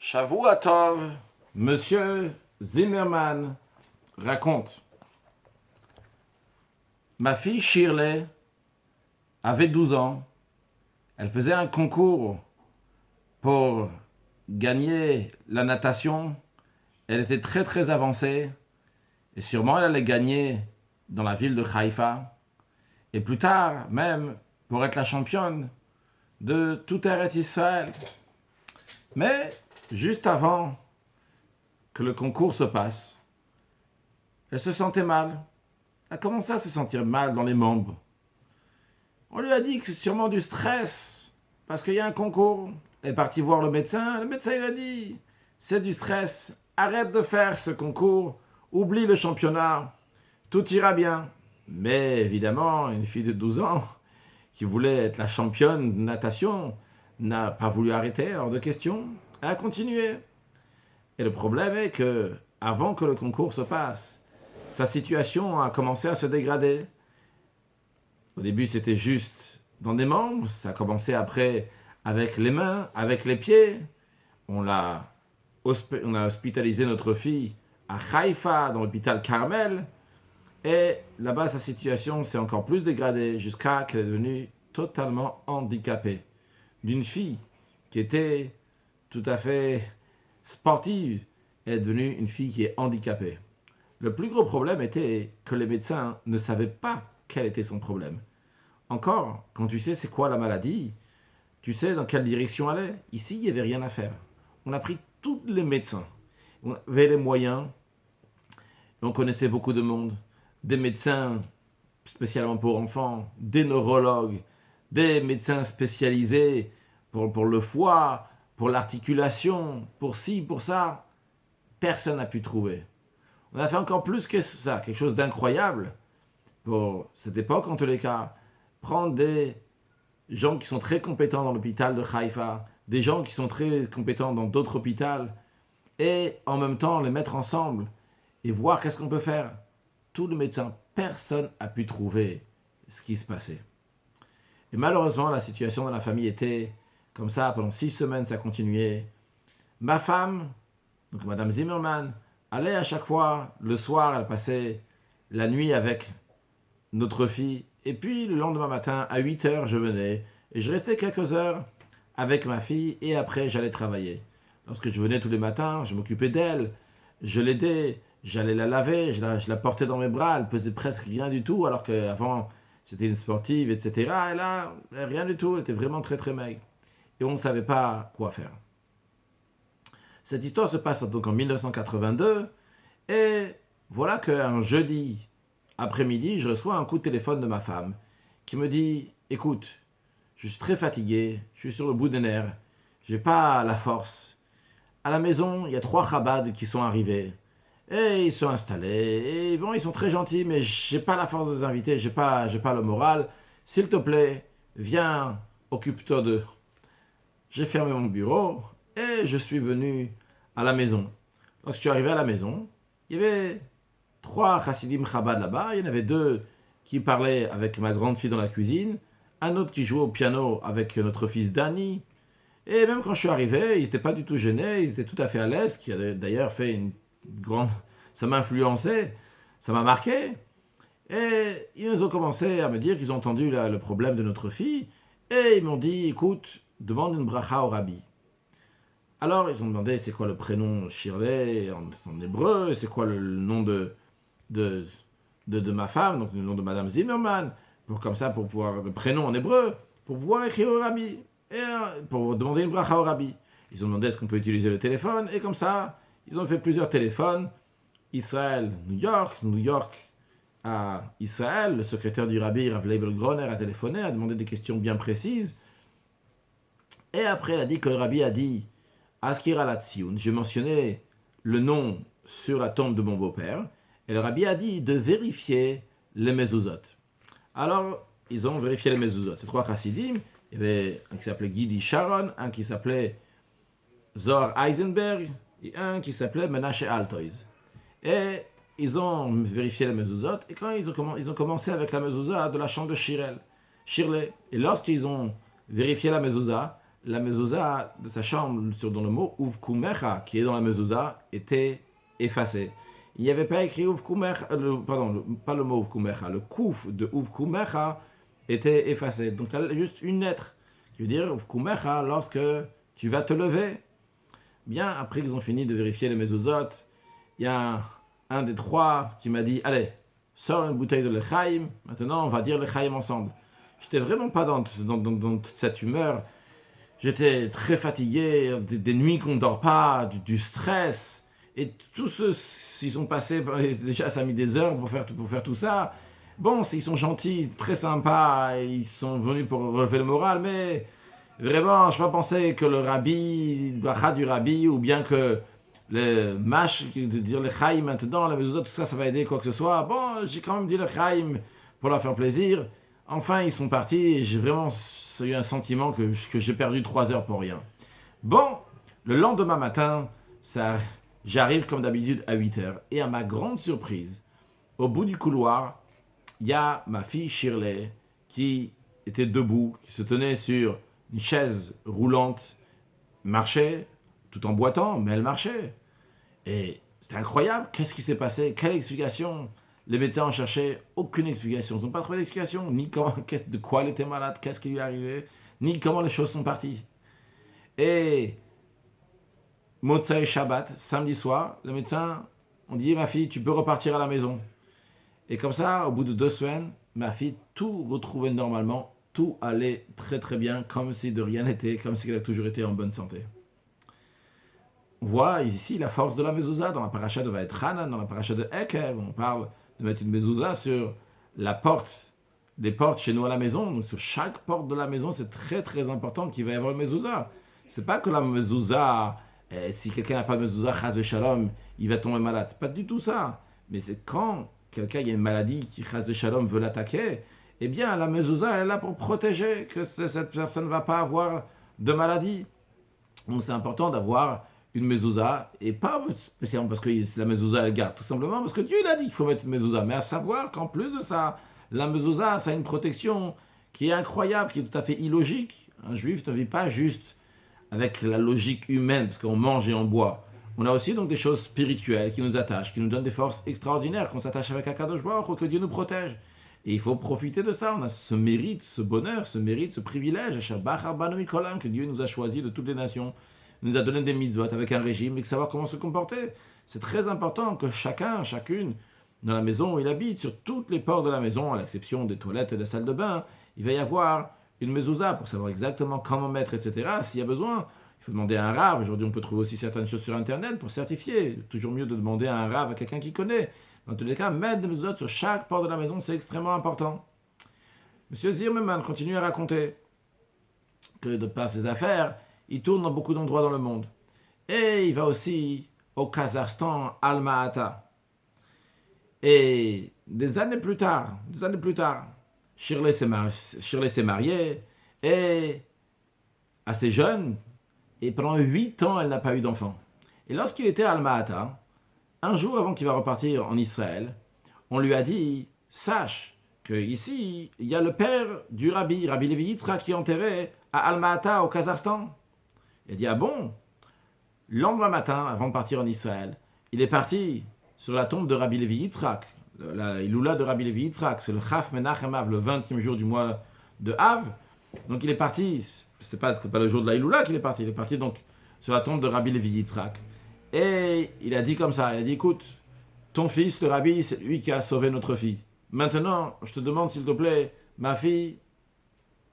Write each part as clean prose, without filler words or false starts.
Shavua Tov, Monsieur Zimmerman raconte. Ma fille Shirley avait 12 ans. Elle faisait un concours pour gagner la natation. Elle était très très avancée et sûrement elle allait gagner dans la ville de Haïfa. Et plus tard, même, pour être la championne de tout Eretz Israël. Mais juste avant que le concours se passe, elle se sentait mal. Elle a commencé à se sentir mal dans les membres. On lui a dit que c'est sûrement du stress, parce qu'il y a un concours. Elle est partie voir le médecin il a dit, c'est du stress, arrête de faire ce concours, oublie le championnat, tout ira bien. Mais évidemment, une fille de 12 ans qui voulait être la championne de natation n'a pas voulu arrêter, hors de question. Elle a continué. Et le problème est que, avant que le concours se passe, sa situation a commencé à se dégrader. Au début, c'était juste dans des membres. Ça a commencé après avec les mains, avec les pieds. On a hospitalisé notre fille à Haïfa, dans l'hôpital Carmel. Et là-bas, sa situation s'est encore plus dégradée jusqu'à qu'elle est devenue totalement handicapée. D'une fille qui était tout à fait sportive, elle est devenue une fille qui est handicapée. Le plus gros problème était que les médecins ne savaient pas quel était son problème. Encore, quand tu sais c'est quoi la maladie, tu sais dans quelle direction aller. Ici, il n'y avait rien à faire. On a pris tous les médecins. On avait les moyens. On connaissait beaucoup de monde. Des médecins spécialement pour enfants, des neurologues, des médecins spécialisés pour le foie, pour l'articulation, pour ci, pour ça. Personne n'a pu trouver. On a fait encore plus que ça, quelque chose d'incroyable pour cette époque en tous les cas. Prendre des gens qui sont très compétents dans l'hôpital de Haïfa, des gens qui sont très compétents dans d'autres hôpitaux, et en même temps les mettre ensemble et voir qu'est-ce qu'on peut faire. Tous les médecins, personne n'a pu trouver ce qui se passait. Et malheureusement, la situation dans la famille était comme ça. Pendant 6 semaines, ça continuait. Ma femme, donc Madame Zimmerman, allait à chaque fois, le soir, elle passait la nuit avec notre fille. Et puis, le lendemain matin, à 8 heures, je venais. Et je restais quelques heures avec ma fille. Et après, j'allais travailler. Lorsque je venais tous les matins, je m'occupais d'elle. Je l'aidais. J'allais la laver. Je la portais dans mes bras. Elle pesait presque rien du tout. Alors qu'avant, c'était une sportive, etc. Et là, rien du tout. Elle était vraiment très, très maigre. Et on ne savait pas quoi faire. Cette histoire se passe donc en 1982. Et voilà qu'un jeudi après-midi, je reçois un coup de téléphone de ma femme qui me dit « Écoute, je suis très fatigué, je suis sur le bout des nerfs, j'ai pas la force. À la maison, il y a 3 Chabad qui sont arrivés. Et ils sont installés. Et bon, ils sont très gentils, mais j'ai pas la force de les inviter, j'ai pas le moral. S'il te plaît, viens, occupe-toi d'eux. » J'ai fermé mon bureau et je suis venu à la maison. Lorsque je suis arrivé à la maison, il y avait 3 chassidim Chabad là-bas. Il y en avait 2 qui parlaient avec ma grande fille dans la cuisine, un autre qui jouait au piano avec notre fils Danny. Et même quand je suis arrivé, ils n'étaient pas du tout gênés, ils étaient tout à fait à l'aise, qui a d'ailleurs fait une grande... Ça m'a influencé, ça m'a marqué. Et ils ont commencé à me dire qu'ils ont entendu le problème de notre fille, et ils m'ont dit, écoute, demande une bracha au rabbi. Alors, ils ont demandé c'est quoi le prénom Shirley en hébreu, c'est quoi le nom de ma femme, donc le nom de Madame Zimmerman, pour pouvoir, le prénom en hébreu, pour pouvoir écrire au rabbi, et pour demander une bracha au rabbi. Ils ont demandé est-ce qu'on peut utiliser le téléphone, et comme ça, ils ont fait plusieurs téléphones, Israël, New York à Israël, le secrétaire du rabbi, Rav Leibel Groner, a téléphoné, a demandé des questions bien précises, et après, il a dit que le rabbi a dit Askira Latsioun, je mentionnais le nom sur la tombe de mon beau-père, et le rabbi a dit de vérifier les mezuzot. Alors, ils ont vérifié les mezuzot. Ces 3 chassidim, il y avait un qui s'appelait Gidi Sharon, un qui s'appelait Zohar Eisenberg, et un qui s'appelait Menashe Altoiz. Et ils ont vérifié les mezuzot, et quand ils ont commencé avec la mezuzah de la chambre de Shirley. Et lorsqu'ils ont vérifié la mezuzah, la mezouza de sa chambre, dans le mot Uvkumecha, qui est dans la mezouza, était effacée. Il n'y avait pas écrit Uvkumecha, pas le mot Uvkumecha, le Kouf de Uvkumecha était effacé. Donc là, juste une lettre qui veut dire Uvkumecha, lorsque tu vas te lever. Bien, après qu'ils ont fini de vérifier les mezuzot, il y a un des trois qui m'a dit, allez, sors une bouteille de l'Echaim, maintenant on va dire l'Echaim ensemble. J'étais vraiment pas dans toute cette humeur. J'étais très fatigué, des nuits qu'on ne dort pas, du stress. Et tous ceux qui sont passés, déjà ça a mis des heures pour faire tout ça. Bon, ils sont gentils, très sympas, ils sont venus pour relever le moral, mais vraiment, je n'ai pas pensé que le rabbi, le bracha du rabbi, ou bien que le mâche, de dire le chaim maintenant, la mezuzah, tout ça, ça va aider quoi que ce soit. Bon, j'ai quand même dit le chaim pour leur faire plaisir. Enfin, ils sont partis et j'ai vraiment eu un sentiment que j'ai perdu 3 heures pour rien. Bon, le lendemain matin, j'arrive comme d'habitude à 8 heures. Et à ma grande surprise, au bout du couloir, il y a ma fille Shirley qui était debout, qui se tenait sur une chaise roulante, marchait, tout en boitant, mais elle marchait. Et c'était incroyable. Qu'est-ce qui s'est passé? Quelle explication? Les médecins ont cherché aucune explication. Ils n'ont pas trouvé d'explication, ni de quoi elle était malade, qu'est-ce qui lui est arrivé, ni comment les choses sont parties. Et Motsai Shabbat, samedi soir, les médecins ont dit, ma fille, tu peux repartir à la maison. Et comme ça, au bout de 2 semaines, ma fille, tout retrouvait normalement, tout allait très très bien, comme si de rien n'était, comme si elle a toujours été en bonne santé. On voit ici la force de la mezouza dans la paracha de Vaetchanan, dans la paracha de Ekev, on parle de mettre une mezouza sur la porte, des portes chez nous à la maison. Donc sur chaque porte de la maison, c'est très très important qu'il va y avoir une mezouza. C'est pas que la mezouza, si quelqu'un n'a pas de mezouza, chas v'shalom, il va tomber malade. C'est pas du tout ça. Mais c'est quand quelqu'un, il y a une maladie qui, chas v'shalom, veut l'attaquer, eh bien la mezouza, elle est là pour protéger que cette personne ne va pas avoir de maladie. Donc c'est important d'avoir une mezouza, et pas spécialement parce que la mezouza elle garde, tout simplement parce que Dieu il a dit qu'il faut mettre une mezouza, mais à savoir qu'en plus de ça, la mezouza, ça a une protection qui est incroyable, qui est tout à fait illogique. Un juif ne vit pas juste avec la logique humaine, parce qu'on mange et on boit. On a aussi donc des choses spirituelles qui nous attachent, qui nous donnent des forces extraordinaires, qu'on s'attache avec Akadosh Baruch, que Dieu nous protège. Et il faut profiter de ça. On a ce mérite, ce bonheur, ce mérite, ce privilège, que Dieu nous a choisi de toutes les nations. Il nous a donné des mitzvot avec un régime et de savoir comment se comporter. C'est très important que chacune, dans la maison où il habite, sur toutes les portes de la maison, à l'exception des toilettes et des salles de bain, il va y avoir une mezouza pour savoir exactement comment mettre, etc. S'il y a besoin, il faut demander à un rave. Aujourd'hui, on peut trouver aussi certaines choses sur Internet pour certifier. Toujours mieux de demander à un rave, à quelqu'un qui connaît. Dans tous les cas, mettre des mezuzot sur chaque porte de la maison, c'est extrêmement important. Monsieur Zimmerman continue à raconter que de par ses affaires, il tourne dans beaucoup d'endroits dans le monde. Et il va aussi au Kazakhstan, Alma-Ata. Et des années plus tard, Shirley s'est mariée et assez jeune, et pendant 8 ans, elle n'a pas eu d'enfant. Et lorsqu'il était à Alma-Ata, un jour avant qu'il va repartir en Israël, on lui a dit, sache qu'ici, il y a le père du Rabbi Levi Yitzhak, qui est enterré à Alma-Ata, au Kazakhstan. Il a dit, ah bon? Le lendemain matin, avant de partir en Israël, il est parti sur la tombe de Rabbi Levi Yitzhak, la Iloula de Rabbi Levi Yitzhak, c'est le Chaf Menachem Av, le 20e jour du mois de Av. Donc il est parti, c'est pas le jour de la Iloula qu'il est parti, il est parti donc sur la tombe de Rabbi Levi Yitzhak. Et il a dit comme ça, il a dit, écoute, ton fils, le Rabbi, c'est lui qui a sauvé notre fille. Maintenant, je te demande s'il te plaît, ma fille,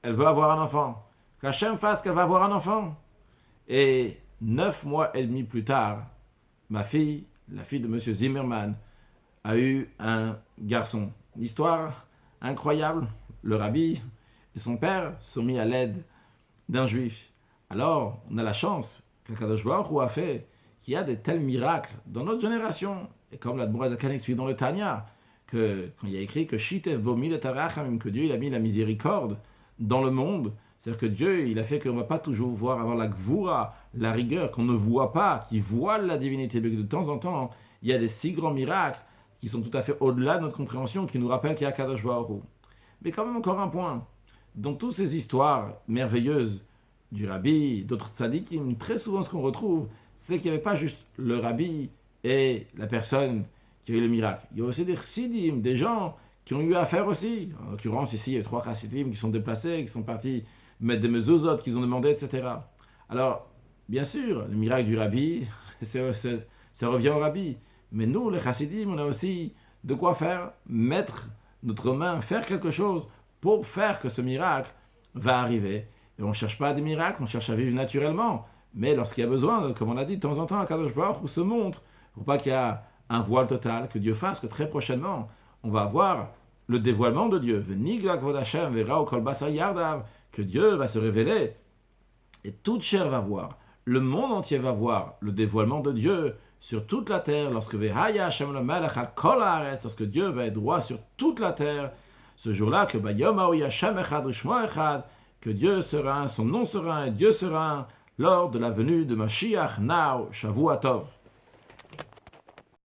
elle veut avoir un enfant. Qu'Hachem fasse qu'elle va avoir un enfant. Et 9 mois et demi plus tard, ma fille, la fille de M. Zimmerman, a eu un garçon. Une histoire incroyable. Le Rabbi et son père sont mis à l'aide d'un juif. Alors, on a la chance que Kadosh Baruch Hu a fait qu'il y a de tels miracles dans notre génération. Et comme l'Admor Zakan explique dans le Tanya, que quand il y a écrit que Shitev Bomid et Arachamim, que Dieu il a mis la miséricorde dans le monde, c'est-à-dire que Dieu il a fait qu'on ne va pas toujours avoir la gvura, la rigueur, qu'on ne voit pas, qui voile la divinité. Mais que de temps en temps, il y a des si grands miracles qui sont tout à fait au-delà de notre compréhension, qui nous rappellent qu'il y a Kadosh Baruch Hu. Mais quand même encore un point. Dans toutes ces histoires merveilleuses du rabbi, d'autres tzadikim, très souvent ce qu'on retrouve, c'est qu'il n'y avait pas juste le rabbi et la personne qui a eu le miracle. Il y a aussi des chassidim, des gens qui ont eu affaire aussi. En l'occurrence, ici, il y a 3 chassidim qui sont déplacés, qui sont partis mettre des mezuzot, qu'ils ont demandé, etc. Alors, bien sûr, le miracle du rabbi, ça revient au rabbi. Mais nous, les chassidim, on a aussi de quoi faire, mettre notre main, faire quelque chose pour faire que ce miracle va arriver. Et on ne cherche pas des miracles, on cherche à vivre naturellement. Mais lorsqu'il y a besoin, comme on a dit, de temps en temps, à Kadosh Baruch Hu se montre, pour pas qu'il y ait un voile total, que Dieu fasse que très prochainement, on va avoir le dévoilement de Dieu. Que Dieu va se révéler et toute chair va voir. Le monde entier va voir le dévoilement de Dieu sur toute la terre, lorsque Dieu va être roi sur toute la terre, ce jour-là, que Dieu sera un, son nom sera un, et Dieu sera un, lors de la venue de Mashiach Now, Shavuot Tov.